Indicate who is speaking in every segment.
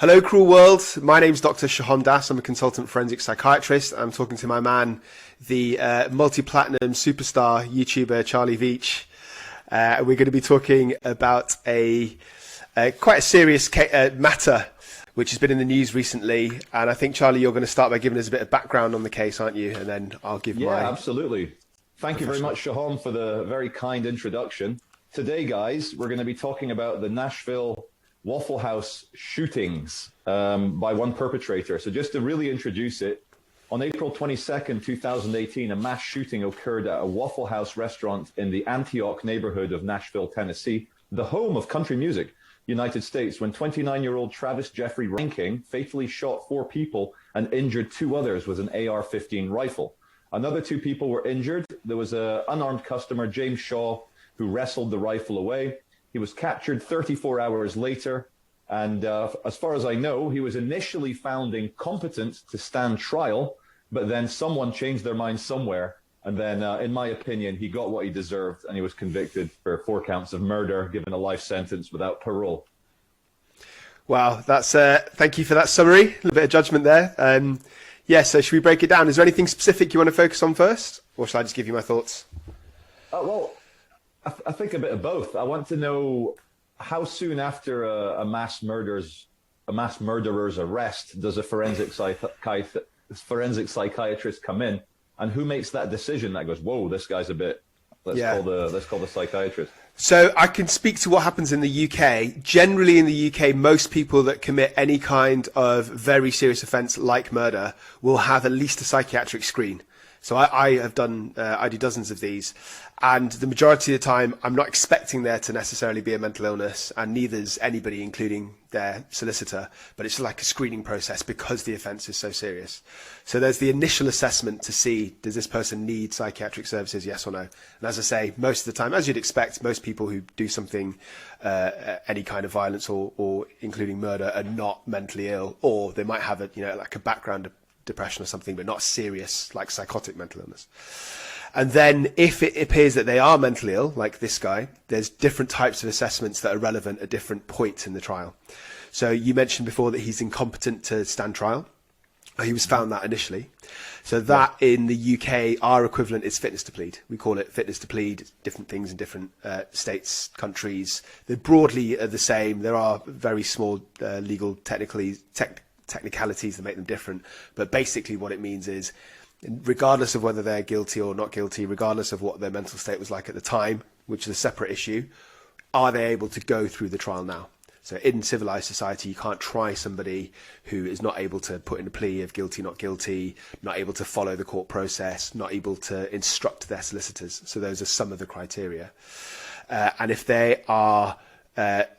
Speaker 1: Hello, cruel world. My name's Dr. Sohom. I'm a consultant forensic psychiatrist. I'm talking to my man, the multi-platinum superstar YouTuber Charlie Veitch. We're going to be talking about quite a serious matter which has been in the news recently. And I think, Charlie, you're going to start by giving us a bit of background on the case, aren't you? And then I'll give my...
Speaker 2: Yeah, absolutely. Thank you very much, Sohom, for the very kind introduction. Today, guys, we're going to be talking about the Nashville Waffle House shootings by one perpetrator. So just to really introduce it, on April 22nd, 2018, a mass shooting occurred at a Waffle House restaurant in the Antioch neighborhood of Nashville, Tennessee, the home of country music, United States, when 29-year-old Travis Jeffrey Reinking fatally shot 4 people and injured 2 others with an AR-15 rifle. Another 2 people were injured. There was an unarmed customer, James Shaw, who wrestled the rifle away. He was captured 34 hours later, and as far as I know, he was initially found incompetent to stand trial, but then someone changed their mind somewhere, and then, in my opinion, he got what he deserved, and he was convicted for 4 counts of murder, given a life sentence without parole.
Speaker 1: Wow, that's thank you for that summary. A little bit of judgment there. So should we break it down? Is there anything specific you want to focus on first, or shall I just give you my thoughts?
Speaker 2: I think a bit of both. I want to know how soon after a mass murderer's arrest does a forensic psychiatrist come in, and who makes that decision that goes, whoa, this guy's a bit, let's call the psychiatrist.
Speaker 1: So I can speak to what happens in the UK. Generally in the UK, most people that commit any kind of very serious offence like murder will have at least a psychiatric screen. So I do dozens of these, and the majority of the time I'm not expecting there to necessarily be a mental illness, and neither's anybody, including their solicitor, but it's like a screening process because the offence is so serious. So there's the initial assessment to see, does this person need psychiatric services, yes or no? And as I say, most of the time, as you'd expect, most people who do something, any kind of violence or including murder, are not mentally ill, or they might have like a background of depression or something, but not serious, like psychotic mental illness. And then if it appears that they are mentally ill, like this guy, there's different types of assessments that are relevant at different points in the trial. So you mentioned before that he's incompetent to stand trial. He was found that initially. So that in the UK, our equivalent is fitness to plead. We call it fitness to plead, different things in different states, countries. They broadly are the same. There are very small legal technicalities that make them different, but basically what it means is, regardless of whether they're guilty or not guilty, regardless of what their mental state was like at the time, which is a separate issue, are they able to go through the trial now? So in civilized society, you can't try somebody who is not able to put in a plea of guilty, not guilty, not able to follow the court process, not able to instruct their solicitors. So those are some of the criteria. And if they are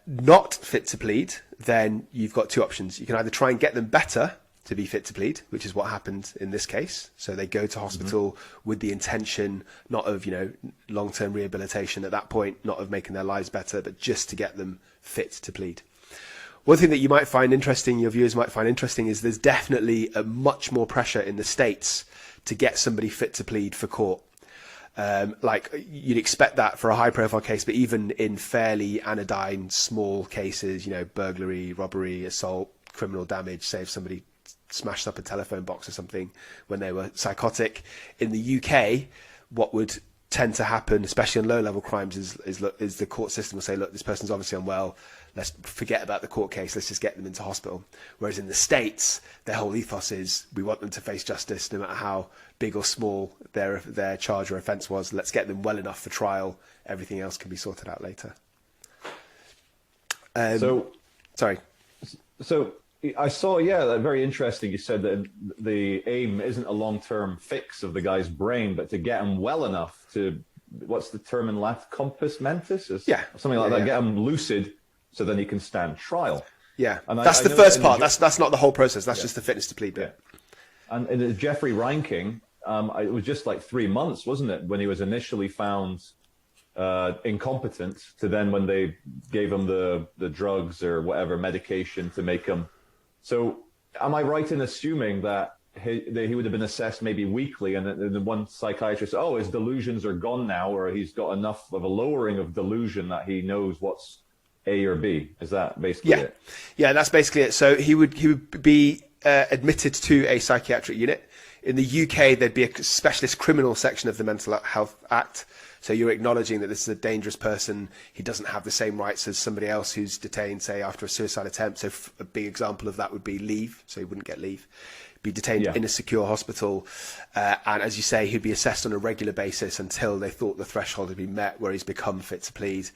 Speaker 1: not fit to plead, then you've got 2 options. You can either try and get them better to be fit to plead, which is what happened in this case. So they go to hospital with the intention not of, long-term rehabilitation at that point, not of making their lives better, but just to get them fit to plead. One thing that you might find interesting, your viewers might find interesting, is there's definitely a much more pressure in the States to get somebody fit to plead for court. Like you'd expect that for a high profile case, but even in fairly anodyne small cases, burglary, robbery, assault, criminal damage, say if somebody smashed up a telephone box or something when they were psychotic. In the UK, what would tend to happen, especially on low level crimes, is the court system will say, look, this person's obviously unwell, let's forget about the court case, let's just get them into hospital. Whereas in the States, their whole ethos is, we want them to face justice no matter how big or small their charge or offence was. Let's get them well enough for trial, everything else can be sorted out later.
Speaker 2: So I saw, that very interesting. You said that the aim isn't a long-term fix of the guy's brain, but to get him well enough to, what's the term in Latin? Compos mentis? Something like that. Get him lucid so then he can stand trial.
Speaker 1: Yeah,
Speaker 2: and
Speaker 1: that's the first part. That's not the whole process. That's just the fitness to plead bit.
Speaker 2: Yeah. And in Jeffrey Reinking, it was just like 3 months, wasn't it, when he was initially found incompetent to then when they gave him the drugs or whatever medication to make him. So am I right in assuming that he would have been assessed maybe weekly, and then one psychiatrist, his delusions are gone now, or he's got enough of a lowering of delusion that he knows what's A or B. Is that basically it?
Speaker 1: Yeah, that's basically it. So he would be admitted to a psychiatric unit. In the UK, there'd be a specialist criminal section of the Mental Health Act. So you're acknowledging that this is a dangerous person. He doesn't have the same rights as somebody else who's detained, say, after a suicide attempt. So a big example of that would be leave. So he wouldn't get leave. Be detained in a secure hospital. And as you say, he'd be assessed on a regular basis until they thought the threshold had been met where he's become fit to plead.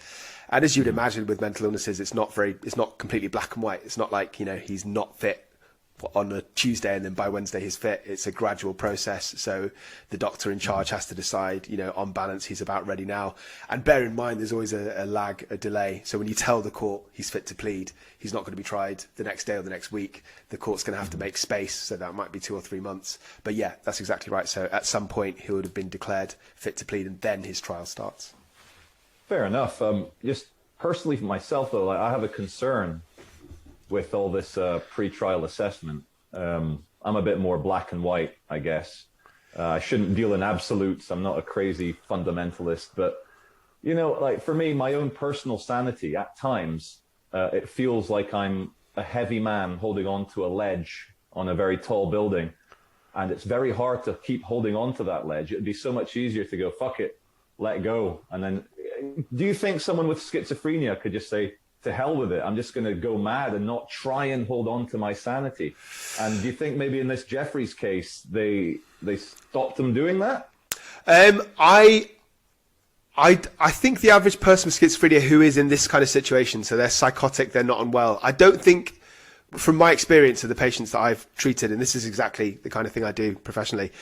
Speaker 1: And as you'd imagine with mental illnesses, it's not completely black and white. It's not like, he's not fit on a Tuesday and then by Wednesday he's fit. It's a gradual process. So the doctor in charge has to decide, on balance, he's about ready now. And bear in mind, there's always a lag, a delay. So when you tell the court he's fit to plead, he's not going to be tried the next day or the next week. The court's going to have to make space. So that might be 2 or 3 months. But yeah, that's exactly right. So at some point he would have been declared fit to plead and then his trial starts.
Speaker 2: Fair enough. Just personally for myself, though, I have a concern with all this pre-trial assessment. I'm a bit more black and white, I guess. I shouldn't deal in absolutes. I'm not a crazy fundamentalist. But, for me, my own personal sanity, at times, it feels like I'm a heavy man holding on to a ledge on a very tall building. And it's very hard to keep holding on to that ledge. It'd be so much easier to go, fuck it, let go. And then, do you think someone with schizophrenia could just say, to hell with it, I'm just going to go mad and not try and hold on to my sanity? And do you think maybe in this Jeffries case, they stopped him doing that?
Speaker 1: I think the average person with schizophrenia who is in this kind of situation, so they're psychotic, they're not unwell, I don't think, from my experience of the patients that I've treated, and this is exactly the kind of thing I do professionally,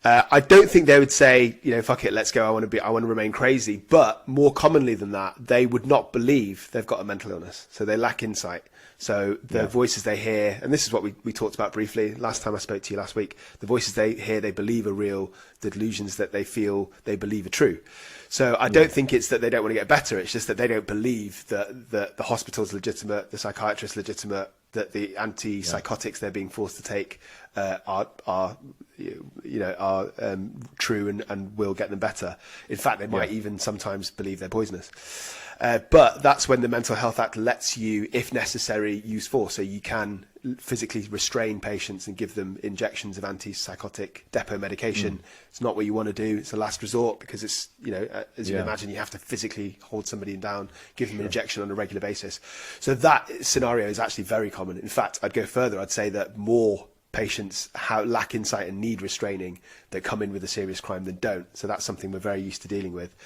Speaker 1: I don't think they would say, fuck it, let's go. I want to remain crazy. But more commonly than that, they would not believe they've got a mental illness. So they lack insight. So the voices they hear, and this is what we talked about briefly last time I spoke to you last week, the voices they hear, they believe are real, the delusions that they feel they believe are true. So I don't think it's that they don't want to get better. It's just that they don't believe that the hospital's legitimate, the psychiatrist's legitimate, that the antipsychotics they're being forced to take are true and will get them better. In fact, they might even sometimes believe they're poisonous. But that's when the Mental Health Act lets you, if necessary, use force. So you can physically restrain patients and give them injections of antipsychotic depot medication. It's not what you want to do. It's a last resort because it's, as you can imagine, you have to physically hold somebody down, give them an injection on a regular basis. So that scenario is actually very common. In fact, I'd go further. I'd say that more patients lack insight and need restraining that come in with a serious crime than don't. So that's something we're very used to dealing with.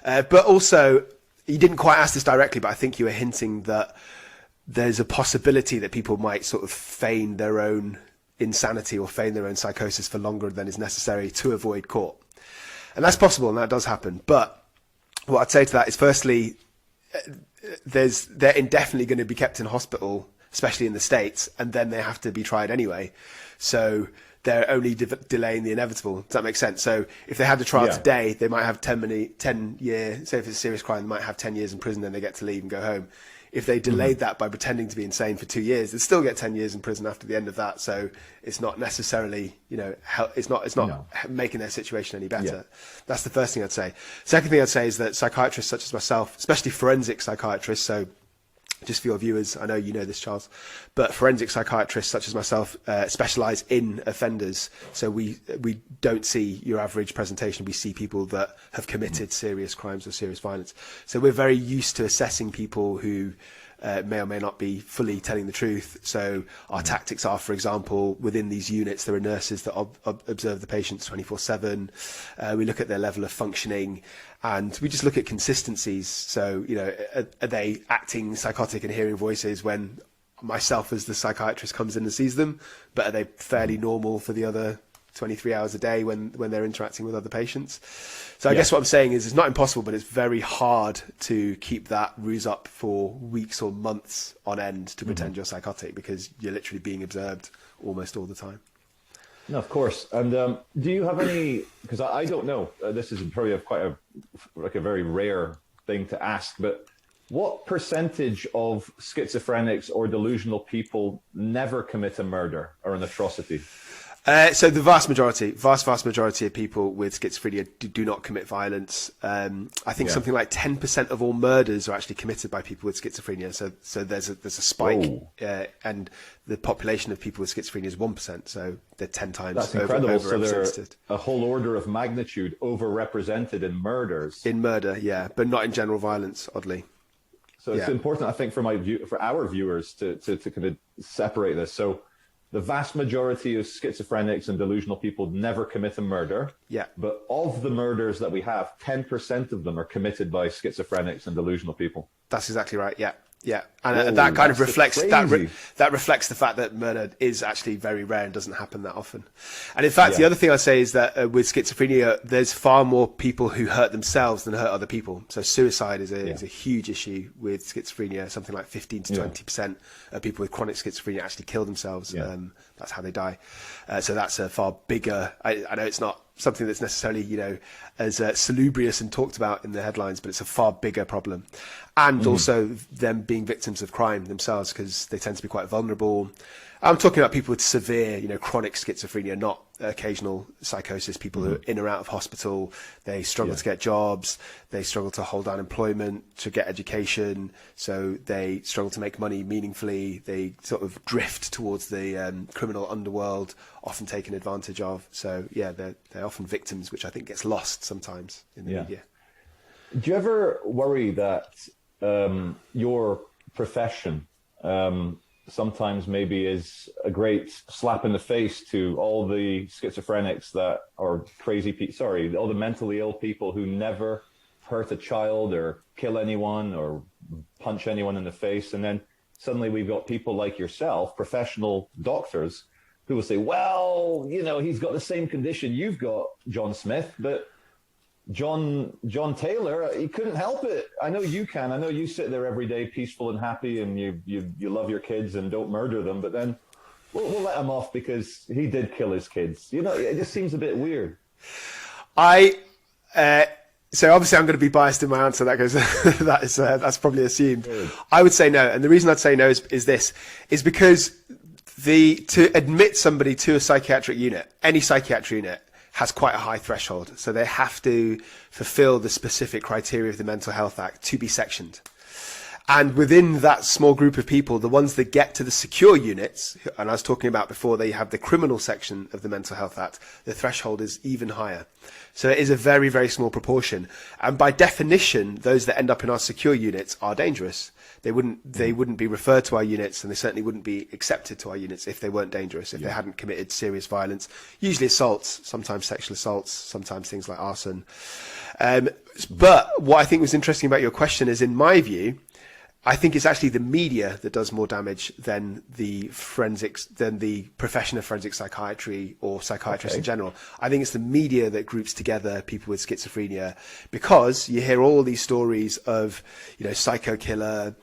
Speaker 1: But also, you didn't quite ask this directly, but I think you were hinting that there's a possibility that people might sort of feign their own insanity or feign their own psychosis for longer than is necessary to avoid court. And that's possible, and that does happen. But what I'd say to that is, firstly, they're indefinitely going to be kept in hospital, especially in the States, and then they have to be tried anyway. So they're only delaying the inevitable. Does that make sense? So if they had the trial today, they might have 10 years, say if it's a serious crime, they might have 10 years in prison, then they get to leave and go home. If they delayed that by pretending to be insane for 2 years, they'd still get 10 years in prison after the end of that. So it's not necessarily, it's not making their situation any better. Yeah. That's the first thing I'd say. Second thing I'd say is that psychiatrists such as myself, especially forensic psychiatrists, so just for your viewers, I know you know this, Charles, but forensic psychiatrists such as myself specialise in offenders. So we don't see your average presentation. We see people that have committed serious crimes or serious violence. So we're very used to assessing people who may or may not be fully telling the truth. So our tactics are, for example, within these units, there are nurses that observe the patients 24/7. We look at their level of functioning, and we just look at consistencies. So, are they acting psychotic and hearing voices when myself as the psychiatrist comes in and sees them? But are they fairly normal for the other 23 hours a day when they're interacting with other patients? So I guess what I'm saying is it's not impossible, but it's very hard to keep that ruse up for weeks or months on end to pretend you're psychotic, because you're literally being observed almost all the time.
Speaker 2: No, of course. And do you have any, because I don't know, this is probably quite a very rare thing to ask, but what percentage of schizophrenics or delusional people never commit a murder or an atrocity?
Speaker 1: So the vast majority of people with schizophrenia do not commit violence. I think something like 10% of all murders are actually committed by people with schizophrenia. So there's a spike, and the population of people with schizophrenia is 1%. So they're 10 times
Speaker 2: That's incredible. So they're
Speaker 1: overrepresented.
Speaker 2: a whole order of magnitude overrepresented in murders.
Speaker 1: In murder, yeah, but not in general violence, oddly.
Speaker 2: So it's important, I think, for our viewers to kind of separate this. So the vast majority of schizophrenics and delusional people never commit a murder.
Speaker 1: Yeah.
Speaker 2: But of the murders that we have, 10% of them are committed by schizophrenics and delusional people.
Speaker 1: That's exactly right. Yeah. Yeah, and that kind of reflects that reflects the fact that murder is actually very rare and doesn't happen that often. And in fact, the other thing I'd say is that with schizophrenia, there's far more people who hurt themselves than hurt other people. So suicide is a huge issue with schizophrenia. Something like 15 to 20% of people with chronic schizophrenia actually kill themselves. That's how they die. So that's a far bigger. I know it's not something that's necessarily, as salubrious and talked about in the headlines, but it's a far bigger problem. And also them being victims of crime themselves, because they tend to be quite vulnerable. I'm talking about people with severe, chronic schizophrenia, not occasional psychosis, people who are in or out of hospital. They struggle to get jobs. They struggle to hold down employment, to get education. So they struggle to make money meaningfully. They sort of drift towards the criminal underworld, often taken advantage of. So, they're often victims, which I think gets lost sometimes in the media.
Speaker 2: Do you ever worry that your profession sometimes maybe is a great slap in the face to all the schizophrenics that are all the mentally ill people who never hurt a child or kill anyone or punch anyone in the face? And then suddenly we've got people like yourself, professional doctors, who will say, well, he's got the same condition you've got, John Smith, but John Taylor, he couldn't help it. I know you can. I know you sit there every day peaceful and happy, and you love your kids and don't murder them, but then we'll let him off because he did kill his kids. It just seems a bit weird.
Speaker 1: So obviously I'm going to be biased in my answer. That goes, that's probably assumed. Good. I would say no. And the reason I'd say no is because to admit somebody to a psychiatric unit, any psychiatric unit, has quite a high threshold. So they have to fulfill the specific criteria of the Mental Health Act to be sectioned. And within that small group of people, the ones that get to the secure units, and I was talking about before, they have the criminal section of the Mental Health Act, the threshold is even higher. So it is a very, very small proportion. And by definition, those that end up in our secure units are dangerous. They wouldn't be referred to our units, and they certainly wouldn't be accepted to our units if they weren't dangerous, if they hadn't committed serious violence, usually assaults, sometimes sexual assaults, sometimes things like arson. But what I think was interesting about your question is, in my view, I think it's actually the media that does more damage than the profession of forensic psychiatry or psychiatrists in general. I think it's the media that groups together people with schizophrenia, because you hear all these stories of, psycho killer,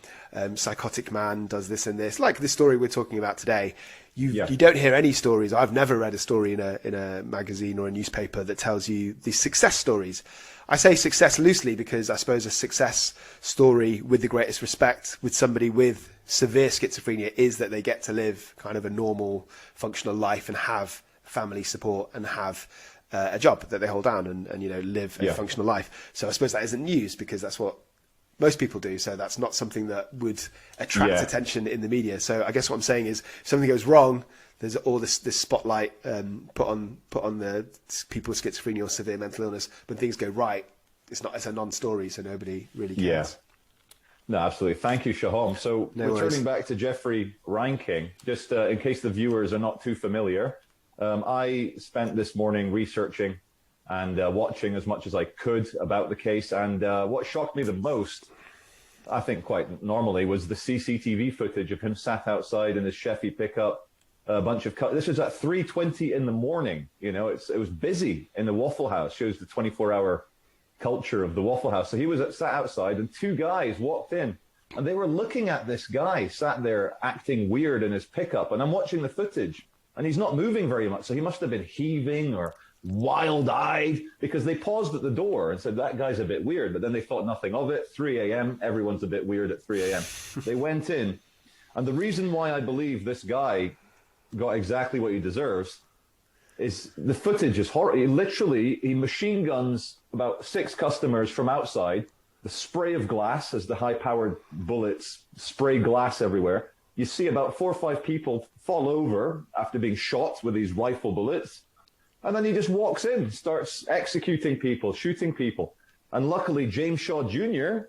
Speaker 1: psychotic man does this and this, like the story we're talking about today. You don't hear any stories. I've never read a story in a magazine or a newspaper that tells you the success stories. I say success loosely because I suppose a success story, with the greatest respect, with somebody with severe schizophrenia is that they get to live kind of a normal, functional life and have family support and have a job that they hold down and live a functional life. So I suppose that isn't news because that's what most people do. So that's not something that would attract attention in the media. So I guess what I'm saying is, if something goes wrong, there's all this spotlight put on the people with schizophrenia or severe mental illness. When things go right, it's a non-story, so nobody really cares.
Speaker 2: Yeah. No, absolutely. Thank you, Sohom. So returning back to Jeffrey Reinking, just in case the viewers are not too familiar, I spent this morning researching and watching as much as I could about the case. And what shocked me the most, I think quite normally, was the CCTV footage of him sat outside in his Chevy pickup. A bunch of this was at 3:20 in the morning. It was busy in the Waffle House. Shows the 24-hour culture of the Waffle House. So he was sat outside, and two guys walked in, and they were looking at this guy sat there acting weird in his pickup. And I'm watching the footage, and he's not moving very much. So he must have been heaving or wild-eyed, because they paused at the door and said, that guy's a bit weird. But then they thought nothing of it. 3 a.m. Everyone's a bit weird at 3 a.m. They went in, and the reason why I believe this guy got exactly what he deserves is the footage is horrible. He machine guns about 6 customers from outside. The spray of glass as the high-powered bullets spray glass everywhere. You see about 4 or 5 people fall over after being shot with these rifle bullets. And then he just walks in, starts executing people, shooting people. And luckily, James Shaw Jr.,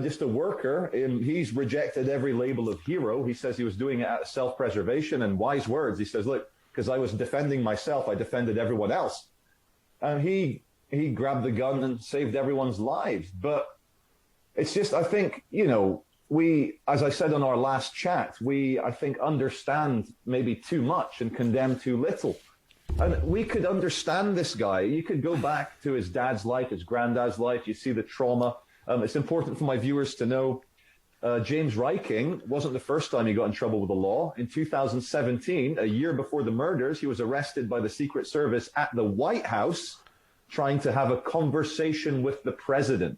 Speaker 2: just a worker, he's rejected every label of hero. He says he was doing it out of self-preservation and wise words. He says, look, because I was defending myself, I defended everyone else. And he grabbed the gun and saved everyone's lives. But it's just, I think, we, as I said on our last chat, I think, understand maybe too much and condemn too little. And we could understand this guy. You could go back to his dad's life, his granddad's life. You see the trauma. It's important for my viewers to know James Reinking wasn't the first time he got in trouble with the law. In 2017, a year before the murders, he was arrested by the Secret Service at the White House trying to have a conversation with the president.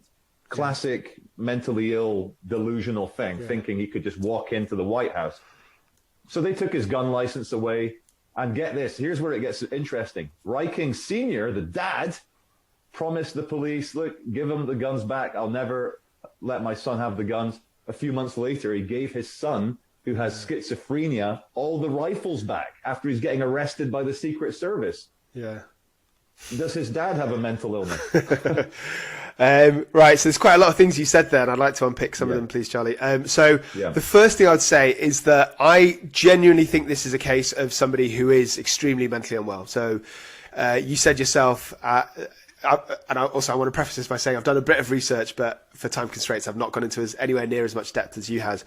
Speaker 2: Classic mentally ill, delusional thing, thinking he could just walk into the White House. So they took his gun license away. And get this, here's where it gets interesting. Reinking Sr., the dad, promised the police, look, give him the guns back. I'll never let my son have the guns. A few months later, he gave his son, who has schizophrenia, all the rifles back after he's getting arrested by the Secret Service.
Speaker 1: Yeah.
Speaker 2: Does his dad have a mental illness?
Speaker 1: Right, so there's quite a lot of things you said there, and I'd like to unpick some of them, please, Charlie. The first thing I'd say is that I genuinely think this is a case of somebody who is extremely mentally unwell. So you said yourself, and I want to preface this by saying I've done a bit of research, but for time constraints, I've not gone into anywhere near as much depth as you have.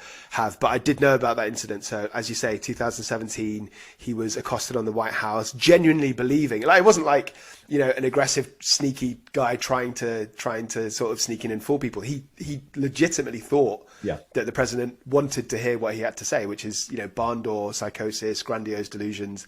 Speaker 1: But I did know about that incident. So as you say, 2017, he was accosted on the White House, genuinely believing, like, it wasn't like, an aggressive, sneaky guy trying to sort of sneak in and fool people. He legitimately thought that the president wanted to hear what he had to say, which is, barn door psychosis, grandiose delusions.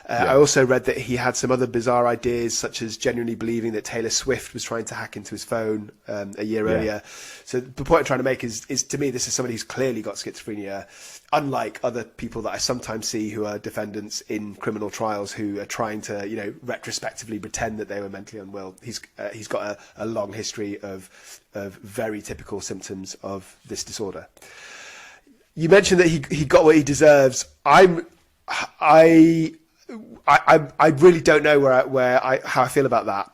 Speaker 1: I also read that he had some other bizarre ideas, such as genuinely believing that Taylor Swift was trying to hack into his phone a year earlier. So the point I'm trying to make is to me, this is somebody who's clearly got schizophrenia, unlike other people that I sometimes see who are defendants in criminal trials who are trying to, retrospectively pretend that they were mentally unwell. He's got a long history of very typical symptoms of this disorder. You mentioned that he got what he deserves. I really don't know how I feel about that.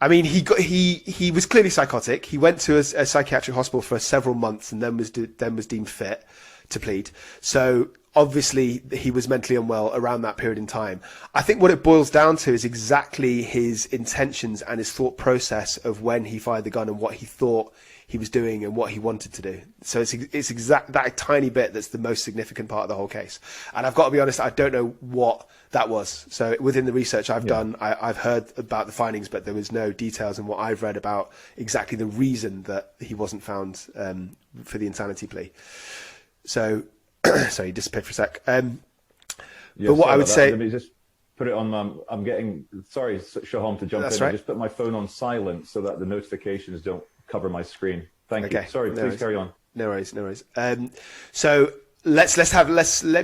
Speaker 1: I mean, he was clearly psychotic. He went to a psychiatric hospital for several months and then was deemed fit to plead. So obviously he was mentally unwell around that period in time. I think what it boils down to is exactly his intentions and his thought process of when he fired the gun and what he thought he was doing and what he wanted to do. So it's exact that tiny bit that's the most significant part of the whole case. And I've got to be honest, I don't know what that was. So within the research I've done, I've heard about the findings, but there was no details in what I've read about exactly the reason that he wasn't found for the insanity plea. So, sorry, he disappeared for a sec. But what I would say...
Speaker 2: Let me just put it on... I'm getting... Sorry, Sohom, to jump in.
Speaker 1: Right.
Speaker 2: I just put my phone on silent so that the notifications don't cover my screen. Thank you. Sorry, please carry on.
Speaker 1: No worries. So let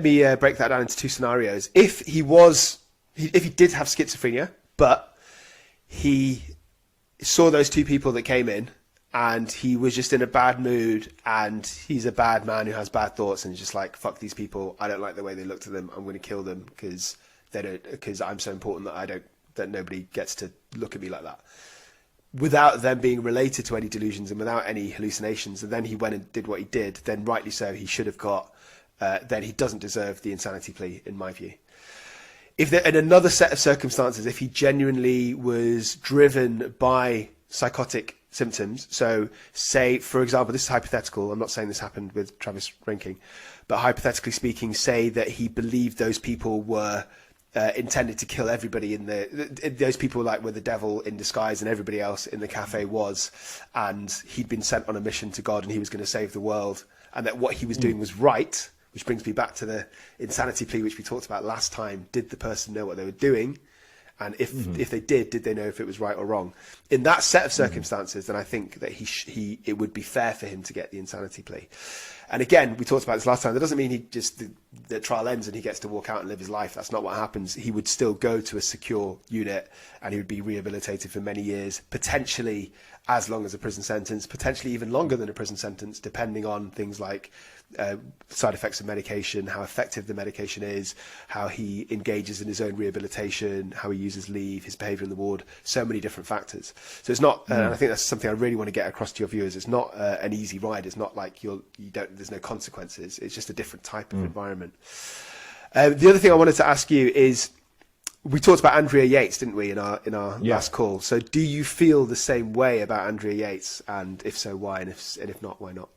Speaker 1: me break that down into two scenarios. If he did have schizophrenia, but he saw those two people that came in and he was just in a bad mood and he's a bad man who has bad thoughts and just like, fuck these people. I don't like the way they look to them. I'm going to kill them because I'm so important that nobody gets to look at me like that. Without them being related to any delusions and without any hallucinations, and then he went and did what he did, then rightly so, he should have got, then he doesn't deserve the insanity plea, in my view. If in another set of circumstances, if he genuinely was driven by psychotic symptoms, so say, for example, this is hypothetical, I'm not saying this happened with Travis Reinking, but hypothetically speaking, say that he believed those people were intended to kill everybody those people like were the devil in disguise and everybody else in the cafe was, and he'd been sent on a mission to God and he was going to save the world, and that what he was doing was right, which brings me back to the insanity plea which we talked about last time. Did the person know what they were doing? And if they did they know if it was right or wrong? In that set of circumstances, then I think that it would be fair for him to get the insanity plea. And again, we talked about this last time. That doesn't mean the trial ends and he gets to walk out and live his life. That's not what happens. He would still go to a secure unit and he would be rehabilitated for many years, potentially as long as a prison sentence, potentially even longer than a prison sentence, depending on things like side effects of medication, how effective the medication is, how he engages in his own rehabilitation, how he uses leave, his behaviour in the ward, so many different factors. So it's not, and I think that's something I really want to get across to your viewers. It's not an easy ride. It's not like there's no consequences. It's just a different type of environment. The other thing I wanted to ask you is, we talked about Andrea Yates, didn't we, in our last call? So do you feel the same way about Andrea Yates? And if so, why? And if not, why not?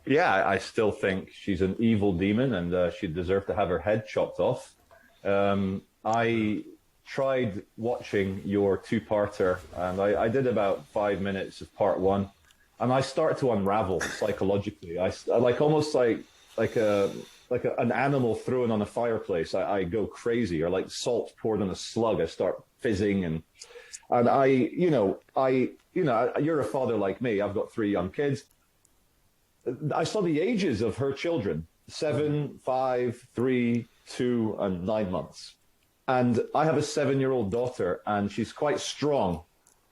Speaker 2: Yeah, I still think she's an evil demon and she'd deserve to have her head chopped off. I tried watching your two-parter and I did about 5 minutes of part one and I start to unravel psychologically. I like almost like an animal thrown on a fireplace. I go crazy, or like salt poured on a slug. I start fizzing and you're a father like me. I've got 3 young kids. I saw the ages of her children, 7, 5, 3, 2, and 9 months. And I have a 7-year-old daughter, and she's quite strong.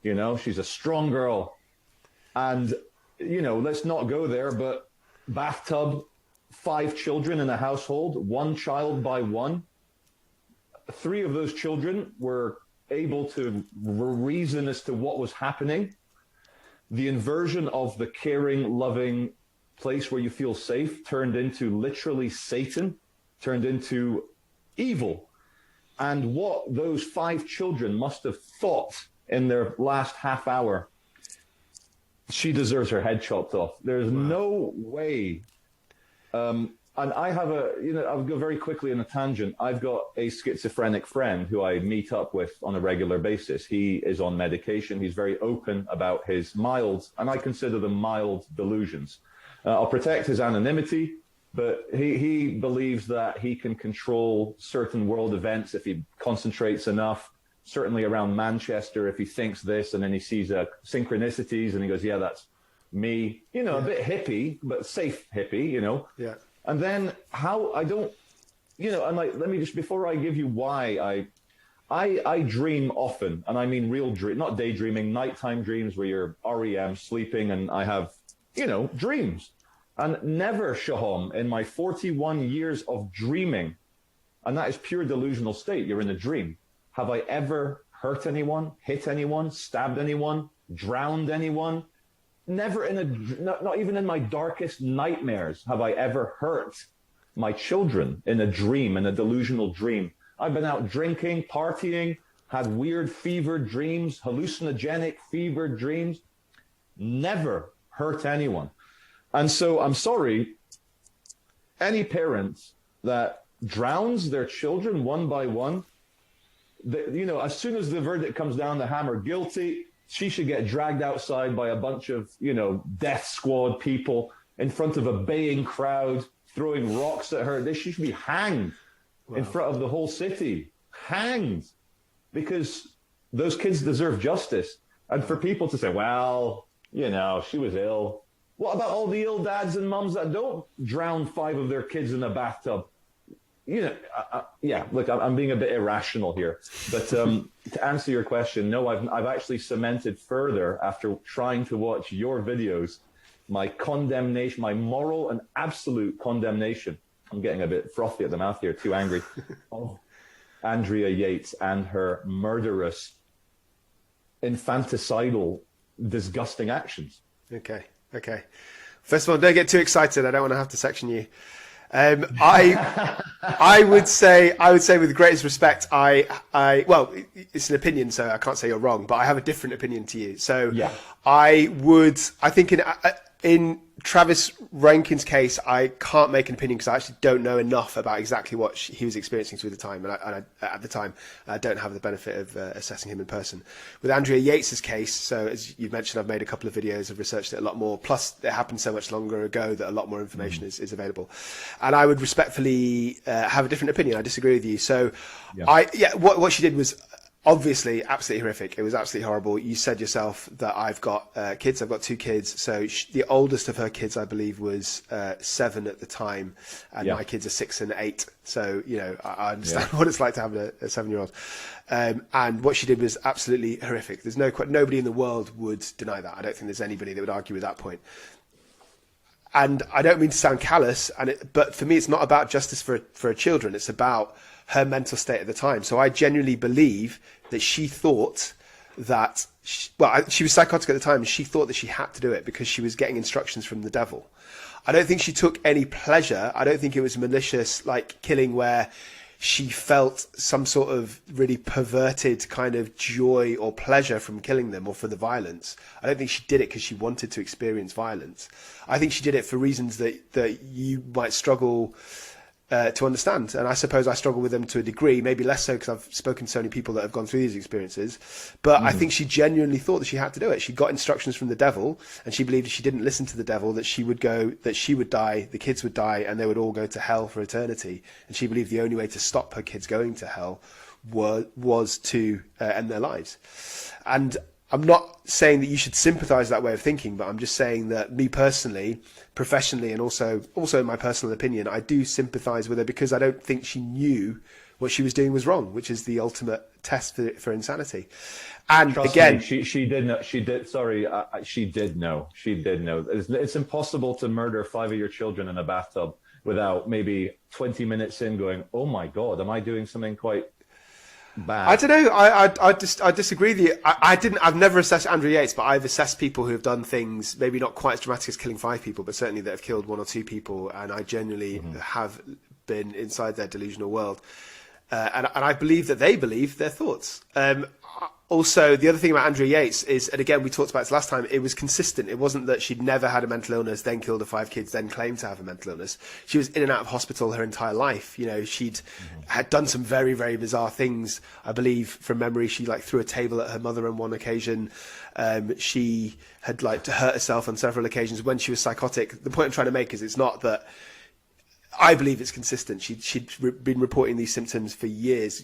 Speaker 2: She's a strong girl. And, let's not go there, but bathtub, 5 children in a household, 1 child by 1. 3 of those children were able to reason as to what was happening. The inversion of the caring, loving place where you feel safe turned into literally Satan, turned into evil. And what those 5 children must have thought in their last half hour, she deserves her head chopped off. There's no way. And I have I'll go very quickly on a tangent. I've got a schizophrenic friend who I meet up with on a regular basis. He is on medication. He's very open about his mild, and I consider them mild, delusions. I'll protect his anonymity, but he believes that he can control certain world events if he concentrates enough, certainly around Manchester, if he thinks this and then he sees synchronicities and he goes, yeah, that's me. A bit hippie, but safe hippie,
Speaker 1: Yeah.
Speaker 2: And then how I don't, and like, let me just, before I give you why I dream often, and I mean real dream, not daydreaming, nighttime dreams where you're REM sleeping, and I have dreams. And never, Sohom, in my 41 years of dreaming, and that is pure delusional state, you're in a dream, have I ever hurt anyone, hit anyone, stabbed anyone, drowned anyone? Never not even in my darkest nightmares have I ever hurt my children in a dream, in a delusional dream. I've been out drinking, partying, had weird fevered dreams, hallucinogenic fevered dreams, never hurt anyone. And so I'm sorry, any parent that drowns their children one by one, as soon as the verdict comes down, the hammer guilty, she should get dragged outside by a bunch of, death squad people in front of a baying crowd, throwing rocks at her. She should be hanged in front of the whole city. Hanged. Because those kids deserve justice. And for people to say, well, she was ill. What about all the ill dads and mums that don't drown 5 of their kids in a bathtub? Look, I'm being a bit irrational here. But to answer your question, no, I've actually cemented further after trying to watch your videos, my condemnation, my moral and absolute condemnation. I'm getting a bit frothy at the mouth here, too angry. Of Andrea Yates and her murderous, infanticidal, disgusting actions.
Speaker 1: Okay. First of all, don't get too excited. I don't want to have to section you. I would say with the greatest respect, well, it's an opinion, so I can't say you're wrong, but I have a different opinion to you. So yeah. I think in Travis Reinking's case, I can't make an opinion because I actually don't know enough about exactly what he was experiencing through the time. And at the time, I don't have the benefit of assessing him in person. With Andrea Yates's case, so as you've mentioned, I've made a couple of videos, I've researched it a lot more. Plus, it happened so much longer ago that a lot more information is available. And I would respectfully have a different opinion. I disagree with you. So, yeah. What she did was obviously absolutely horrific. It was absolutely horrible. You said yourself that I've got kids. I've got two kids. So the oldest of her kids, I believe, was 7 at the time, and my kids are 6 and 8. So I understand what it's like to have a 7-year-old. And what she did was absolutely horrific. There's nobody in the world would deny that. I don't think there's anybody that would argue with that point. And I don't mean to sound callous, but for me, it's not about justice for her children. It's about her mental state at the time. So I genuinely believe that she thought that, she was psychotic at the time, and she thought that she had to do it because she was getting instructions from the devil. I don't think she took any pleasure. I don't think it was malicious, like killing, where she felt some sort of really perverted kind of joy or pleasure from killing them or for the violence. I don't think she did it because she wanted to experience violence. I think she did it for reasons that you might struggle to understand. And I suppose I struggle with them to a degree, maybe less so because I've spoken to so many people that have gone through these experiences. But I think she genuinely thought that she had to do it. She got instructions from the devil, and she believed if she didn't listen to the devil, that she would die, the kids would die, and they would all go to hell for eternity. And she believed the only way to stop her kids going to hell was to end their lives. And I'm not saying that you should sympathise with that way of thinking, but I'm just saying that me personally, professionally, and also in my personal opinion, I do sympathise with her because I don't think she knew what she was doing was wrong, which is the ultimate test for insanity. And
Speaker 2: Trust
Speaker 1: again,
Speaker 2: me, she did know. She did. Sorry, she did know. She did know. It's impossible to murder 5 of your children in a bathtub without maybe 20 minutes in going, "Oh my God, am I doing something quite bad?"
Speaker 1: I don't know. I disagree with you. I've never assessed Andrea Yates, but I've assessed people who have done things maybe not quite as dramatic as killing 5 people, but certainly that have killed 1 or 2 people. And I genuinely have been inside their delusional world. And I believe that they believe their thoughts. Also, the other thing about Andrea Yates is, and again, we talked about this last time, it was consistent. It wasn't that she'd never had a mental illness, then killed her 5 kids, then claimed to have a mental illness. She was in and out of hospital her entire life. She'd had done some very, very bizarre things. I believe, from memory, she threw a table at her mother on one occasion. She had hurt herself on several occasions when she was psychotic. The point I'm trying to make is it's not that. I believe it's consistent. She'd been reporting these symptoms for years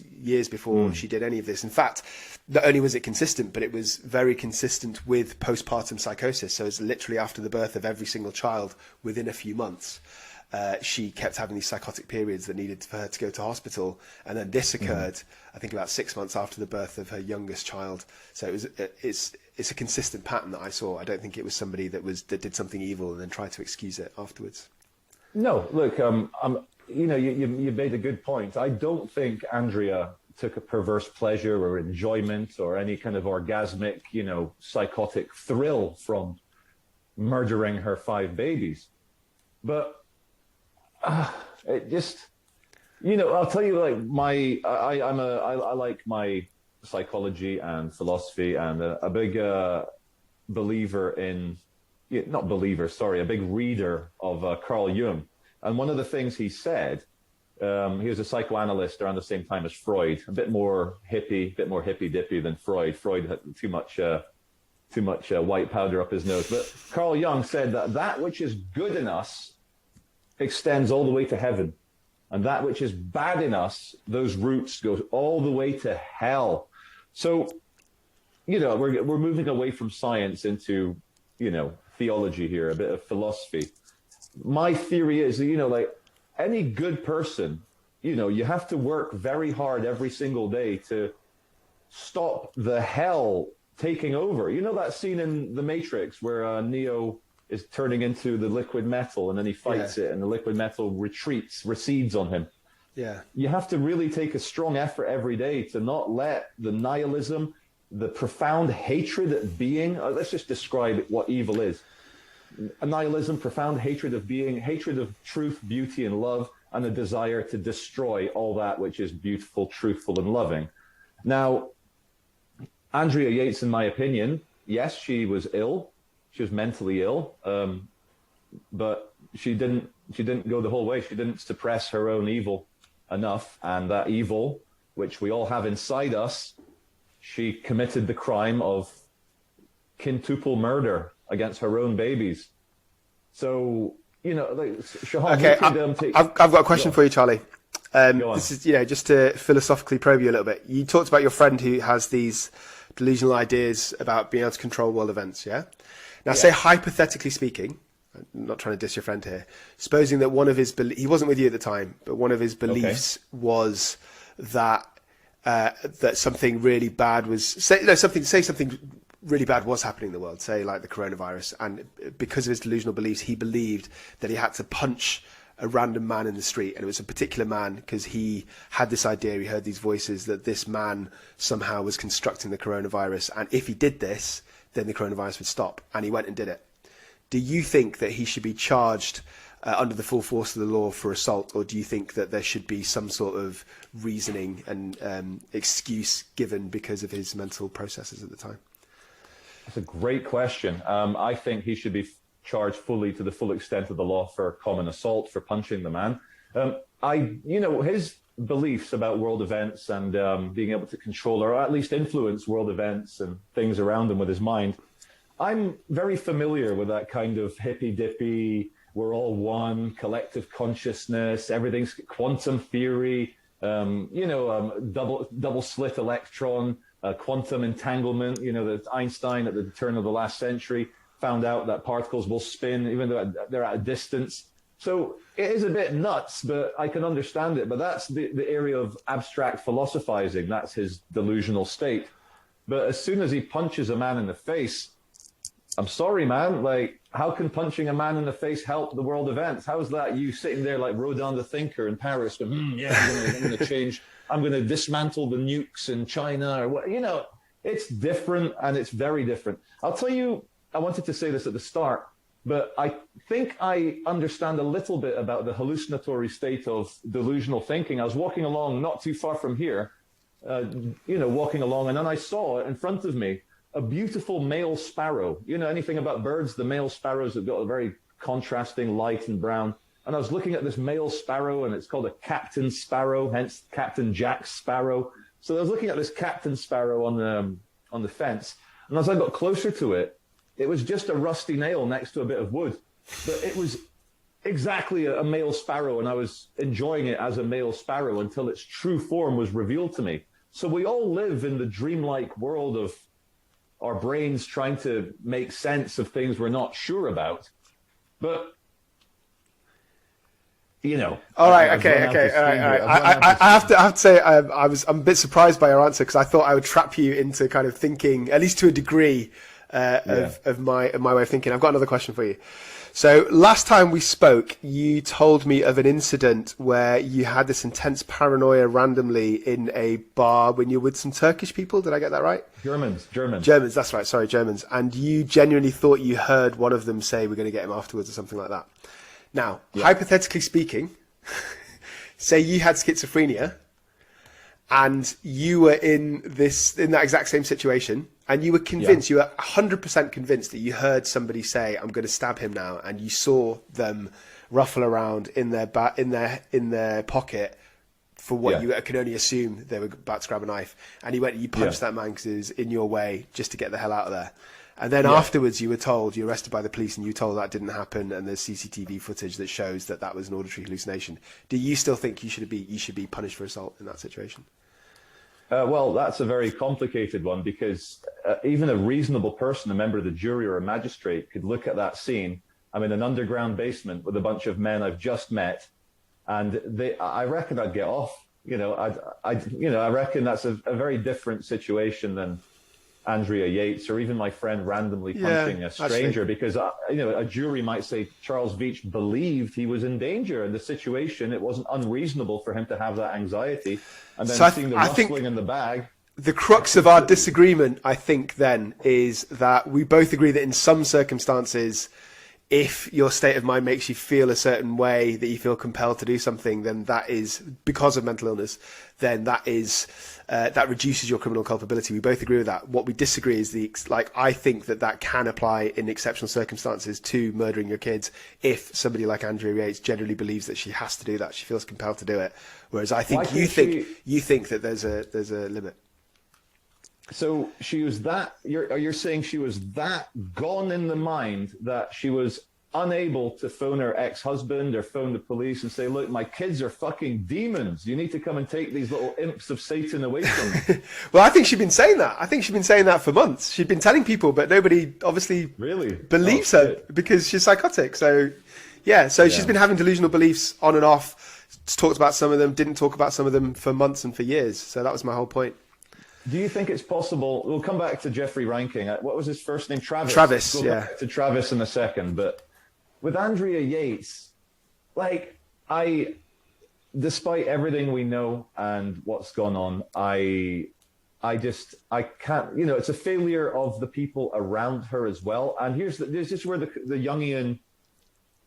Speaker 1: before she did any of this. In fact, not only was it consistent, but it was very consistent with postpartum psychosis. So it's literally after the birth of every single child, within a few months, she kept having these psychotic periods that needed for her to go to hospital. And then this occurred, I think, about 6 months after the birth of her youngest child. So it's a consistent pattern that I saw. I don't think it was somebody that did something evil and then tried to excuse it afterwards.
Speaker 2: No, look, you made a good point. I don't think Andrea took a perverse pleasure or enjoyment or any kind of orgasmic, psychotic thrill from murdering her 5 babies. But it just, I'll tell you, I like my psychology and philosophy, and a big believer in. A big reader of Carl Jung. And one of the things he said, he was a psychoanalyst around the same time as Freud, a bit more hippy-dippy than Freud. Freud had too much white powder up his nose. But Carl Jung said that which is good in us extends all the way to heaven. And that which is bad in us, those roots go all the way to hell. So, we're moving away from science into, theology here, a bit of philosophy. My theory is that, any good person, you have to work very hard every single day to stop the hell taking over. That scene in The Matrix where Neo is turning into the liquid metal and then he fights it and the liquid metal recedes on him.
Speaker 1: Yeah. You
Speaker 2: have to really take a strong effort every day to not let the nihilism, the profound hatred of being, let's just describe what evil is. Nihilism, profound hatred of being, hatred of truth, beauty, and love, and a desire to destroy all that which is beautiful, truthful, and loving. Now, Andrea Yates, in my opinion, yes, she was ill. She was mentally ill, but she didn't go the whole way. She didn't suppress her own evil enough, and that evil, which we all have inside us, she committed the crime of quintuple murder against her own babies. So, Sohom,
Speaker 1: okay, I've got a question for you, Charlie. This is, just to philosophically probe you a little bit. You talked about your friend who has these delusional ideas about being able to control world events, yeah? Now, say hypothetically speaking, I'm not trying to diss your friend here, supposing that one of his he wasn't with you at the time, but one of his beliefs was that that something really bad was something really bad was happening in the world, say like the coronavirus, and because of his delusional beliefs, he believed that he had to punch a random man in the street, and it was a particular man because he had this idea, he heard these voices that this man somehow was constructing the coronavirus, and if he did this, then the coronavirus would stop, and he went and did it. Do you think that he should be charged under the full force of the law for assault, or do you think that there should be some sort of reasoning and excuse given because of his mental processes at the time?
Speaker 2: That's a great question. I think he should be charged fully to the full extent of the law for common assault, for punching the man. His beliefs about world events and being able to control or at least influence world events and things around him with his mind, I'm very familiar with that kind of hippy-dippy, we're all one, collective consciousness, everything's quantum theory, double slit electron, quantum entanglement, that Einstein at the turn of the last century found out that particles will spin even though they're at a distance. So it is a bit nuts, but I can understand it. But that's the area of abstract philosophizing. That's his delusional state. But as soon as he punches a man in the face, I'm sorry, man. Like, how can punching a man in the face help the world events? How is that you sitting there like Rodin the thinker in Paris going, I'm going to change, I'm going to dismantle the nukes in China or what? It's different, and it's very different. I'll tell you, I wanted to say this at the start, but I think I understand a little bit about the hallucinatory state of delusional thinking. I was walking along not too far from here, walking along, and then I saw in front of me a beautiful male sparrow. Anything about birds, the male sparrows have got a very contrasting light and brown. And I was looking at this male sparrow, and it's called a captain sparrow, hence Captain Jack Sparrow. So I was looking at this captain sparrow on the fence, and as I got closer to it, it was just a rusty nail next to a bit of wood. But it was exactly a male sparrow, and I was enjoying it as a male sparrow until its true form was revealed to me. So we all live in the dreamlike world of our brains trying to make sense of things we're not sure about. But,
Speaker 1: All right. I have to say I'm a bit surprised by your answer, because I thought I would trap you into kind of thinking, at least to a degree, of my way of thinking. I've got another question for you. So last time we spoke, you told me of an incident where you had this intense paranoia randomly in a bar when you were with some Turkish people. Did I get that right?
Speaker 2: Germans.
Speaker 1: That's right. Sorry, Germans. And you genuinely thought you heard one of them say, we're going to get him afterwards or something like that. Now, hypothetically speaking, say you had schizophrenia and you were in that exact same situation, and you were convinced, you were 100% convinced that you heard somebody say, I'm going to stab him now, and you saw them ruffle around in their pocket for what you can only assume they were about to grab a knife, and you punched that man because he was in your way just to get the hell out of there. And then afterwards you were told, you're arrested by the police, and you were told that didn't happen, and there's CCTV footage that shows that was an auditory hallucination. Do you still think you should be punished for assault in that situation?
Speaker 2: Well, that's a very complicated one, because even a reasonable person, a member of the jury or a magistrate, could look at that scene. I'm in an underground basement with a bunch of men I've just met, and I reckon I'd get off. I reckon that's a very different situation than Andrea Yates or even my friend randomly punching a stranger, because a jury might say Charles Veitch believed he was in danger in the situation. It wasn't unreasonable for him to have that anxiety, and then seeing the rustling in the bag.
Speaker 1: The crux of our disagreement, I think, then, is that we both agree that in some circumstances, if your state of mind makes you feel a certain way, that you feel compelled to do something, then that is because of mental illness, then that reduces your criminal culpability. We both agree with that. What we disagree is I think that can apply in exceptional circumstances to murdering your kids if somebody like Andrea Yates generally believes that she has to do that. She feels compelled to do it. Whereas I think you think that there's a limit.
Speaker 2: So she was that, you're saying she was that gone in the mind that she was unable to phone her ex-husband or phone the police and say, look, my kids are fucking demons. You need to come and take these little imps of Satan away from me.
Speaker 1: Well, I think she'd been saying that. I think she'd been saying that for months. She'd been telling people, but nobody obviously
Speaker 2: Really
Speaker 1: believes her because she's psychotic. So, yeah. So she's been having delusional beliefs on and off. Talked about some of them, didn't talk about some of them for months and for years. So that was my whole point.
Speaker 2: Do you think it's possible? We'll come back to Jeffrey Reinking. What was his first name? Travis.
Speaker 1: Travis,
Speaker 2: we'll
Speaker 1: yeah.
Speaker 2: back to Travis in a second. But with Andrea Yates, like, despite everything we know and what's gone on, I can't, it's a failure of the people around her as well. And there's just where the Jungian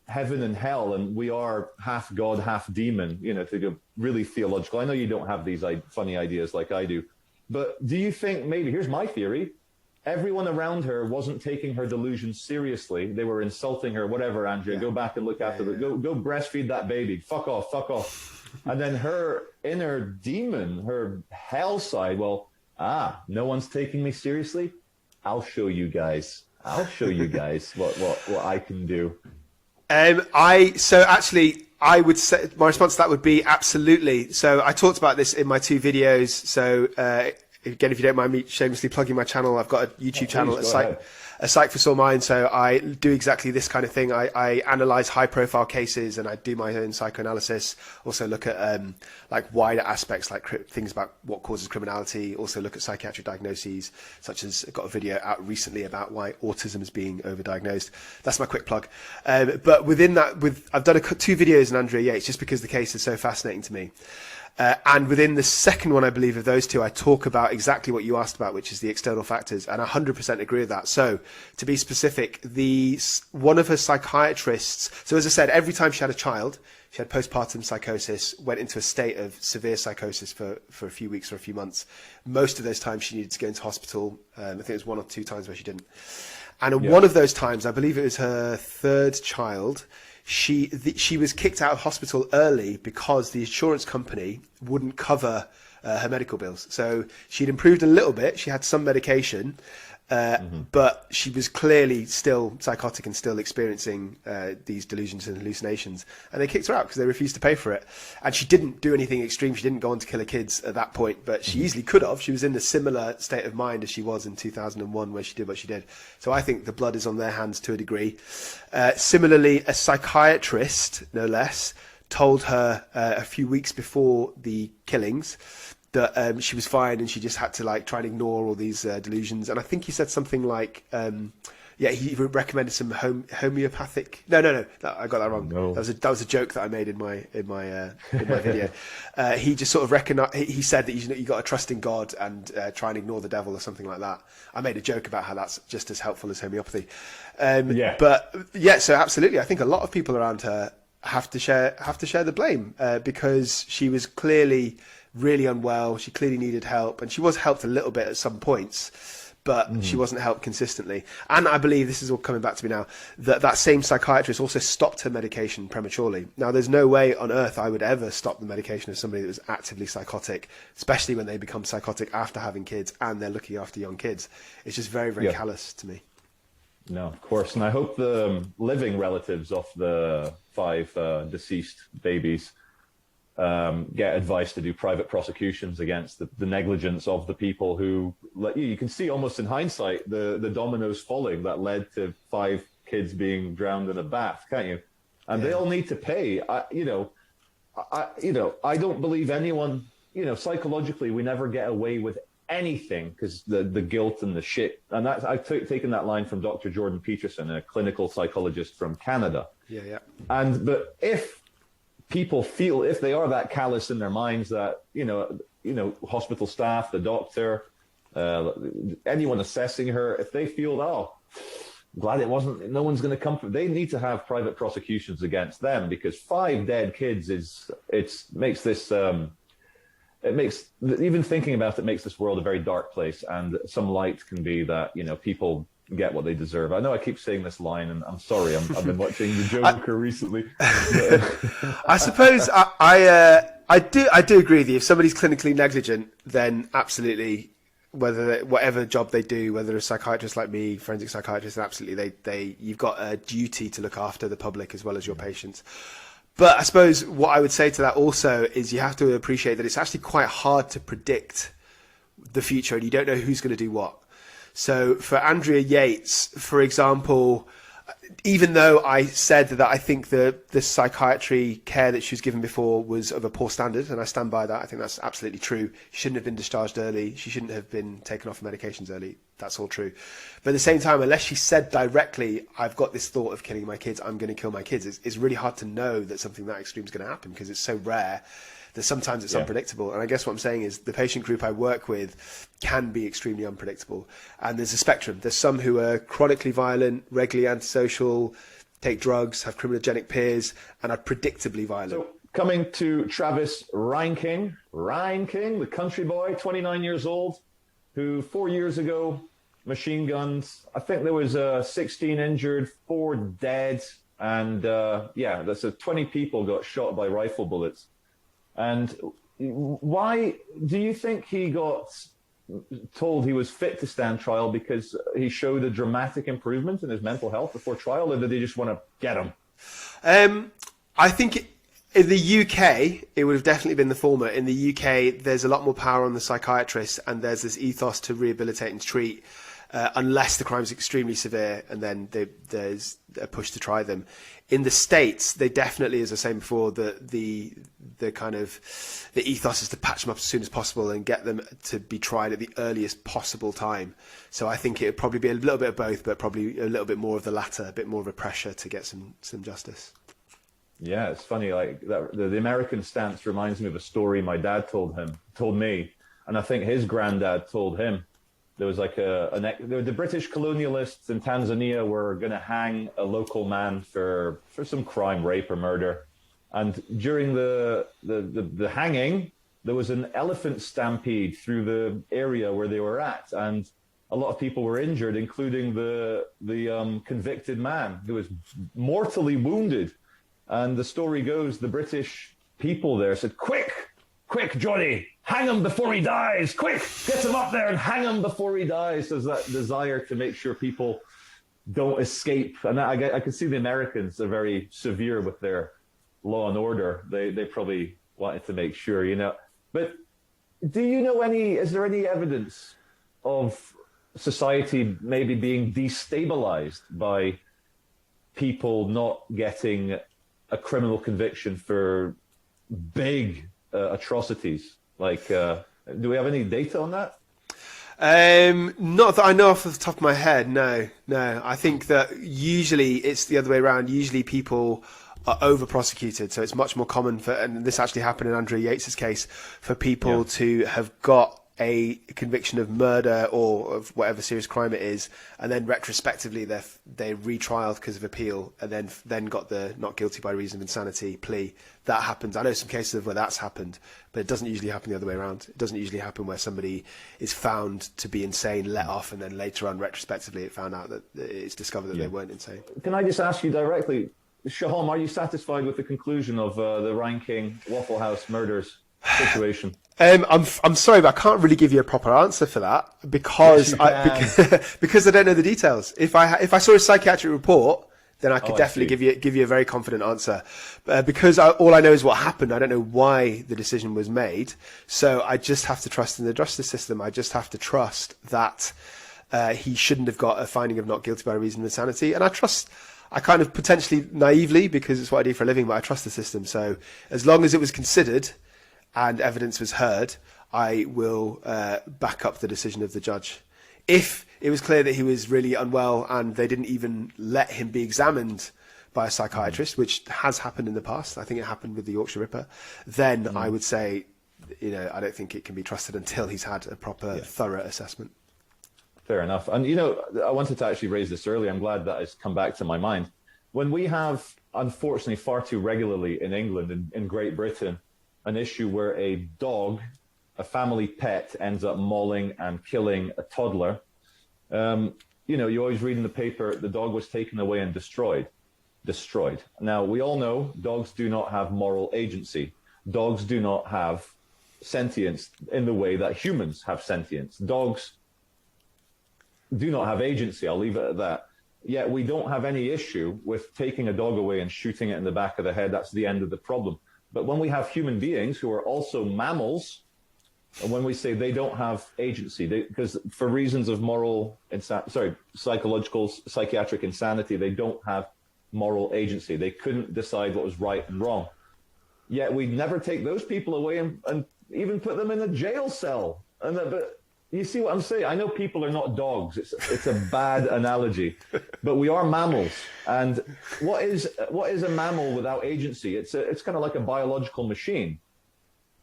Speaker 2: heaven and hell, and we are half God, half demon, to go really theological. I know you don't have these funny ideas like I do. But do you think maybe, here's my theory, everyone around her wasn't taking her delusions seriously. They were insulting her, whatever, Andrea, go back and look after go breastfeed that baby. Fuck off. And then her inner demon, her hell side, well, no one's taking me seriously. I'll show you guys what I can do.
Speaker 1: I would say my response to that would be absolutely. So I talked about this in my 2 videos. So again, if you don't mind me shamelessly plugging my channel, I've got a YouTube channel, a Psych for Sore Mind. So I do exactly this kind of thing. I analyze high profile cases and I do my own psychoanalysis. Also look at like wider aspects, like things about what causes criminality. Also look at psychiatric diagnoses, such as I've got a video out recently about why autism is being overdiagnosed. That's my quick plug. But within that, I've done 2 videos on Andrea Yates just because the case is so fascinating to me. And within the second one, I believe, of those 2, I talk about exactly what you asked about, which is the external factors, and I 100% agree with that. So, to be specific, one of her psychiatrists, so as I said, every time she had a child, she had postpartum psychosis, went into a state of severe psychosis for a few weeks or a few months. Most of those times she needed to go into hospital. I think it was 1 or 2 times where she didn't. And one of those times, I believe it was her 3rd child, she was kicked out of hospital early because the insurance company wouldn't cover her medical bills. So she'd improved a little bit. She had some medication, but she was clearly still psychotic and still experiencing these delusions and hallucinations. And they kicked her out because they refused to pay for it. And she didn't do anything extreme. She didn't go on to kill her kids at that point, but she easily could have. She was in a similar state of mind as she was in 2001 where she did what she did. So I think the blood is on their hands to a degree. Similarly, a psychiatrist, no less, told her a few weeks before the killings that she was fine and she just had to like try and ignore all these delusions. And I think he said something like, he recommended some homeopathic. No, I got that wrong. No. That was a joke that I made in my video. He just sort of he said that you got to trust in God and try and ignore the devil or something like that. I made a joke about how that's just as helpful as homeopathy. But yeah, so absolutely, I think a lot of people around her have to share the blame because she was clearly really unwell. She clearly needed help, and she was helped a little bit at some points, but she wasn't helped consistently. And I believe, this is all coming back to me now, that same psychiatrist also stopped her medication prematurely. Now, there's no way on earth I would ever stop the medication of somebody that was actively psychotic, especially when they become psychotic after having kids and they're looking after young kids. It's just very, very callous to me.
Speaker 2: No, of course. And I hope the living relatives of the 5 deceased babies get advice to do private prosecutions against the negligence of the people who let you can see almost in hindsight the dominoes falling that led to 5 kids being drowned in a bath, can't you? And they all need to pay. I don't believe anyone, psychologically we never get away with anything because the guilt and the shit. And that's, I've taken that line from Dr. Jordan Peterson, a clinical psychologist from Canada. But if people feel, if they are that callous in their minds that, hospital staff, the doctor, anyone assessing her, if they feel, glad it wasn't, no one's going to come, they need to have private prosecutions against them, because 5 dead kids even thinking about it makes this world a very dark place, and some light can be that, people get what they deserve. I know I keep saying this line, and I'm sorry, I've been watching The Joker recently.
Speaker 1: I suppose I do agree with you. If somebody's clinically negligent, then absolutely whatever job they do, whether a psychiatrist like me, forensic psychiatrist, absolutely, you've got a duty to look after the public as well as your patients. But I suppose what I would say to that also is you have to appreciate that it's actually quite hard to predict the future, and you don't know who's going to do what. So for Andrea Yates, for example, even though I said that I think the psychiatry care that she was given before was of a poor standard, and I stand by that, I think that's absolutely true. She shouldn't have been discharged early. She shouldn't have been taken off medications early. That's all true. But at the same time, unless she said directly, I've got this thought of killing my kids, I'm going to kill my kids, it's really hard to know that something that extreme is going to happen because it's so rare that sometimes it's unpredictable. And I guess what I'm saying is the patient group I work with can be extremely unpredictable. And there's a spectrum. There's some who are chronically violent, regularly antisocial, take drugs, have criminogenic peers, and are predictably violent.
Speaker 2: So coming to Travis Reinking, the country boy, 29 years old, who 4 years ago, machine guns, I think there was 16 injured, 4 dead, and that's 20 people got shot by rifle bullets. And why do you think he got told he was fit to stand trial because he showed a dramatic improvement in his mental health before trial, or did they just want to get him?
Speaker 1: I think in the UK, it would have definitely been the former. In the UK, there's a lot more power on the psychiatrist, and there's this ethos to rehabilitate and treat unless the crime is extremely severe, and then there's a push to try them. In the States, they definitely, as I was saying before, the kind of the ethos is to patch them up as soon as possible and get them to be tried at the earliest possible time. So I think it would probably be a little bit of both, but probably a little bit more of the latter, a bit more of a pressure to get some justice.
Speaker 2: Yeah, it's funny. Like that, the American stance reminds me of a story my dad told me, and I think his granddad told him. There was like the British colonialists in Tanzania were going to hang a local man for some crime, rape or murder. And during the hanging, there was an elephant stampede through the area where they were at. And a lot of people were injured, including the convicted man who was mortally wounded. And the story goes, the British people there said, quick, Johnny, hang him before he dies. Quick, get him up there and hang him before he dies. There's that desire to make sure people don't escape. And I can see the Americans are very severe with their law and order. They probably wanted to make sure, But do you know is there any evidence of society maybe being destabilized by people not getting a criminal conviction for big atrocities? Like, do we have any data on that?
Speaker 1: Not that I know off the top of my head. No. I think that usually it's the other way around. Usually people are over prosecuted, so it's much more common and this actually happened in Andrea Yates's case, for people to have got a conviction of murder or of whatever serious crime it is, and then retrospectively they retrialed because of appeal, and then got the not guilty by reason of insanity plea. That happens. I know some cases where that's happened, but it doesn't usually happen the other way around. It doesn't usually happen where somebody is found to be insane, let off, and then later on retrospectively it found out that it's discovered that they weren't insane.
Speaker 2: Can I just ask you directly, Sohom, are you satisfied with the conclusion of the Reinking Waffle House murders situation?
Speaker 1: I'm sorry, but I can't really give you a proper answer for that because because I don't know the details. If I saw a psychiatric report, then I could definitely give you a very confident answer. Because all I know is what happened. I don't know why the decision was made. So I just have to trust in the justice system. I just have to trust that he shouldn't have got a finding of not guilty by reason of insanity. And I kind of potentially naively, because it's what I do for a living, but I trust the system. So as long as it was considered and evidence was heard, I will back up the decision of the judge. If it was clear that he was really unwell and they didn't even let him be examined by a psychiatrist, which has happened in the past, I think it happened with the Yorkshire Ripper, then I would say, I don't think it can be trusted until he's had a proper, thorough assessment.
Speaker 2: Fair enough. And, I wanted to actually raise this earlier. I'm glad that has come back to my mind. When we have, unfortunately, far too regularly in England and in Great Britain, an issue where a dog, a family pet, ends up mauling and killing a toddler. You always read in the paper, the dog was taken away and destroyed. Now, we all know dogs do not have moral agency. Dogs do not have sentience in the way that humans have sentience. Dogs do not have agency. I'll leave it at that. Yet we don't have any issue with taking a dog away and shooting it in the back of the head. That's the end of the problem. But when we have human beings who are also mammals, and when we say they don't have agency, because for reasons of psychological, psychiatric insanity, they don't have moral agency. They couldn't decide what was right and wrong. Yet we never take those people away and even put them in a jail cell. But you see what I'm saying? I know people are not dogs. It's a bad analogy, but we are mammals. And what is a mammal without agency? It's kind of like a biological machine.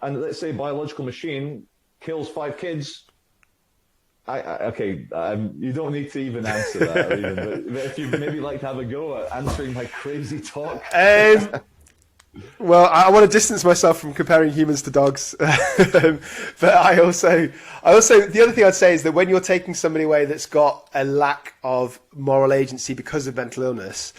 Speaker 2: And let's say a biological machine kills 5 kids. You don't need to even answer that. But if you maybe like to have a go at answering my crazy talk.
Speaker 1: Well, I want to distance myself from comparing humans to dogs, but I also, the other thing I'd say is that when you're taking somebody away that's got a lack of moral agency because of mental illness,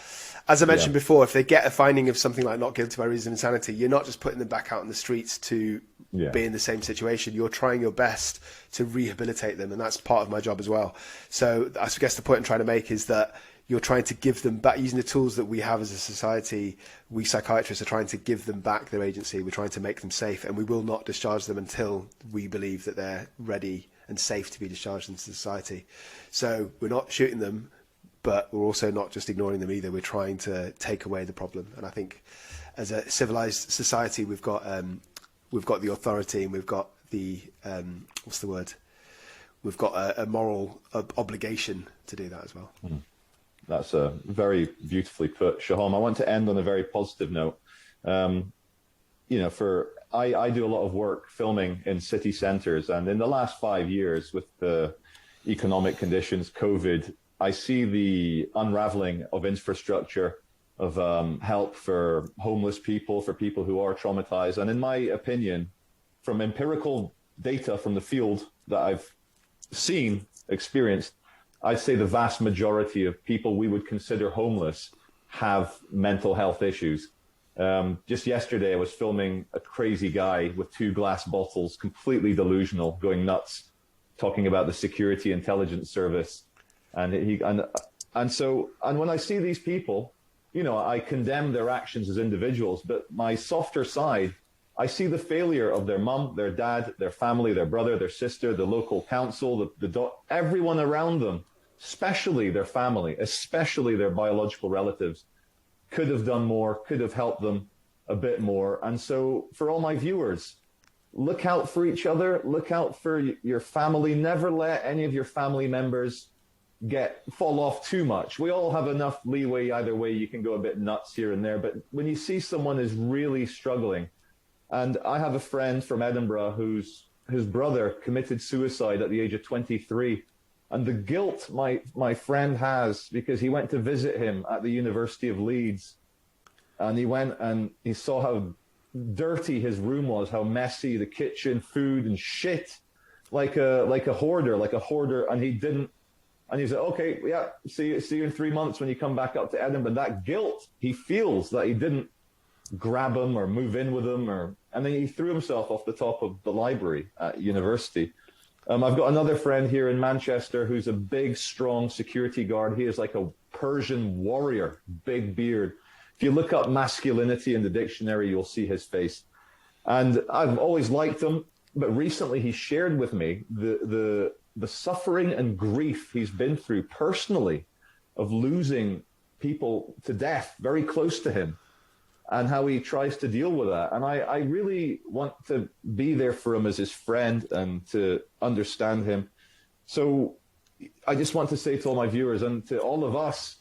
Speaker 1: as I mentioned before, if they get a finding of something like not guilty by reason of insanity, you're not just putting them back out on the streets to be in the same situation. You're trying your best to rehabilitate them, and that's part of my job as well. So I guess the point I'm trying to make is that you're trying to give them back, using the tools that we have as a society. We psychiatrists are trying to give them back their agency. We're trying to make them safe, and we will not discharge them until we believe that they're ready and safe to be discharged into society. So we're not shooting them, but we're also not just ignoring them either. We're trying to take away the problem. And I think as a civilized society, we've got the authority, and we've got the, we've got a moral obligation to do that as well.
Speaker 2: Mm. That's very beautifully put, Sohom. I want to end on a very positive note. I do a lot of work filming in city centres, and in the last 5 years, with the economic conditions, COVID, I see the unraveling of infrastructure, of help for homeless people, for people who are traumatized. And in my opinion, from empirical data from the field that I've seen, experienced, I'd say the vast majority of people we would consider homeless have mental health issues. Just yesterday, I was filming a crazy guy with 2 glass bottles, completely delusional, going nuts, talking about the Security Intelligence Service. And when I see these people, I condemn their actions as individuals, but my softer side, I see the failure of their mum, their dad, their family, their brother, their sister, the local council, everyone around them, especially their family, especially their biological relatives, could have done more, could have helped them a bit more. And so for all my viewers, look out for each other, look out for your family. Never let any of your family members fall off too much. We all have enough leeway either way. You can go a bit nuts here and there, but when you see someone is really struggling, and I have a friend from Edinburgh whose brother committed suicide at the age of 23, and the guilt my friend has, because he went to visit him at the University of Leeds, and he went and he saw how dirty his room was, how messy the kitchen, food and shit, like a hoarder, and he didn't. And he said, okay, yeah, see you in 3 months when you come back up to Edinburgh. That guilt he feels that he didn't grab him or move in with him, and then he threw himself off the top of the library at university. I've got another friend here in Manchester who's a big, strong security guard. He is like a Persian warrior, big beard. If you look up masculinity in the dictionary, you'll see his face. And I've always liked him, but recently he shared with me the suffering and grief he's been through personally of losing people to death very close to him, and how he tries to deal with that. And I really want to be there for him as his friend and to understand him. So I just want to say to all my viewers and to all of us,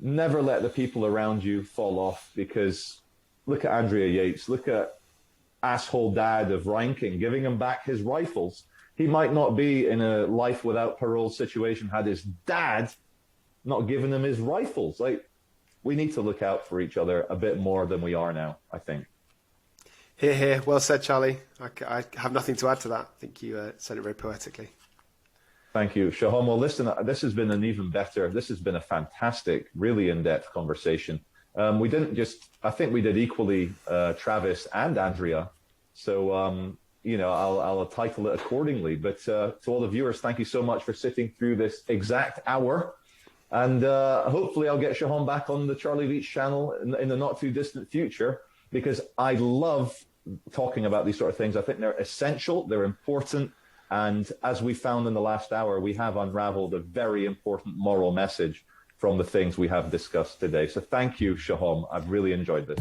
Speaker 2: never let the people around you fall off, because look at Andrea Yates, look at asshole dad of Reinking, giving him back his rifles. He might not be in a life without parole situation had his dad not given him his rifles. We need to look out for each other a bit more than we are now, I think.
Speaker 1: Hear, hear. Well said, Charlie. I have nothing to add to that. I think you said it very poetically.
Speaker 2: Thank you, Sohom. Well, listen, this has been this has been a fantastic, really in-depth conversation. I think we did equally Travis and Andrea. So I'll title it accordingly. But to all the viewers, thank you so much for sitting through this exact hour. And hopefully I'll get Sohom back on the Charlie Veitch channel in the not too distant future, because I love talking about these sort of things. I think they're essential, they're important. And as we found in the last hour, we have unraveled a very important moral message from the things we have discussed today. So thank you, Sohom. I've really enjoyed this.